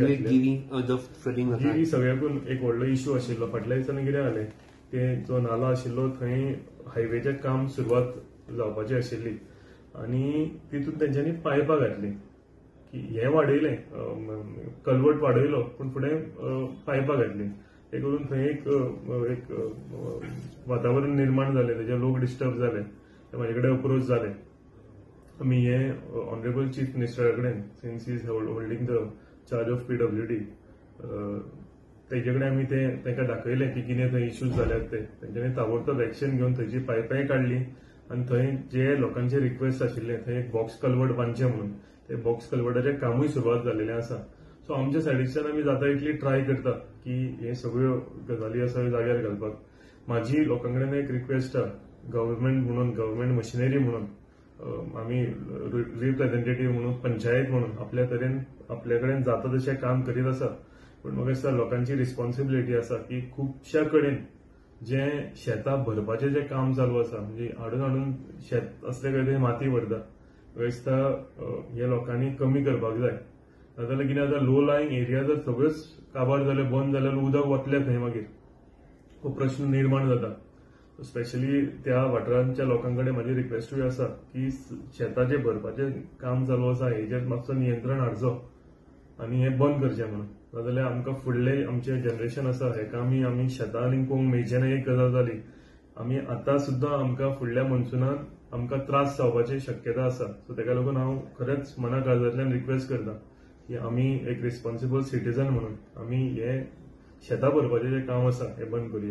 गिरी सगळ्याकून एक व्हडलो इश्यू आशिल्लो. फाटल्या दिसांनी कितें जालें ते जो नालो आशिल्लो थंय हायवेचें काम सुरवात जावपाची आशिल्ली आनी तितून तेंच्यांनी पायपां घातली की हें वाडयलें कल्वट वाडयलो पूण फुडें पायपां घातली. ते करून थंय एक वातावरण निर्माण जालें, तेजे लोक डिस्टर्ब जाले. म्हाजे कडेन अप्रोच जाले. आमी हे ऑनरेबल चीफ मिनिस्टरा कडेन since is holding the charge of PWD तेजे कडेन आमी ताका दाखयलें की कितें थंय इश्यूज जाल्यात ते. तेंच्यांनी ताबडतोब एक्शन घेवन थंयची पायपांय काडली आनी थंय जे लोकांचे रिक्वेस्ट आशिल्ले थंय एक बॉक्स कल्वट बांदचें म्हणून ते बॉक्स कल्वटाचें कामूय सुरवात जाल्लेलें आसा. सो आमच्या सायडीच्यान आमी जाता तितली ट्राय करता की हे सगळ्यो गजाली आसा ह्यो जाग्यार घालपाक. म्हाजी लोकां कडेन एक रिक्वेस्ट आसा, गव्हर्मेंट मशिनरी म्हणून आमी रिप्रेझेंटेटिव्ह म्हणून पंचायत म्हणून आपल्या कडेन जाता तशें काम करीत आसा. पूण म्हाका दिसता लोकांची रिस्पॉन्सिबिलिटी आसा की खुबश्या कडेन जे शेतां भरपाचें जे काम चालू आसा म्हणजे हाडून शेत असले कडेन माती भरता. म्हाका दिसता हे लोकांनी कमी करपाक जाय. नाजाल्यार कितें जाता लो लायंग एरिया जर सगळ्योच काबार जाल्यो बंद जाल्यार उदक वतलें थंय मागीर हो प्रश्न निर्माण जाता. स्पेशली त्या वाठारांच्या लोकांकडे म्हाजी रिक्वेस्टूय आसा की शेताचे भरपाचें काम चालू आसा हेजेर मातसो नियंत्रण हाडचो आनी हें बंद करचें म्हणून. नाजाल्यार आमकां फुडलें आमचें जनरेशन आसा हेका आमी शेतां आनीक पळोवंक मेळचें ना एक गजाल जाली. आमी आतां सुद्दां आमकां फुडल्या मनसुनांत आमकां त्रास जावपाची शक्यता आसा. सो तेका लागून हांव खरेंच मना काळजांतल्यान रिक्वेस्ट करता की आमी एक रिस्पॉन्सिबल सिटीजन म्हणून आमी हे शेतां भरपाचें जें काम आसा हें बंद करुया.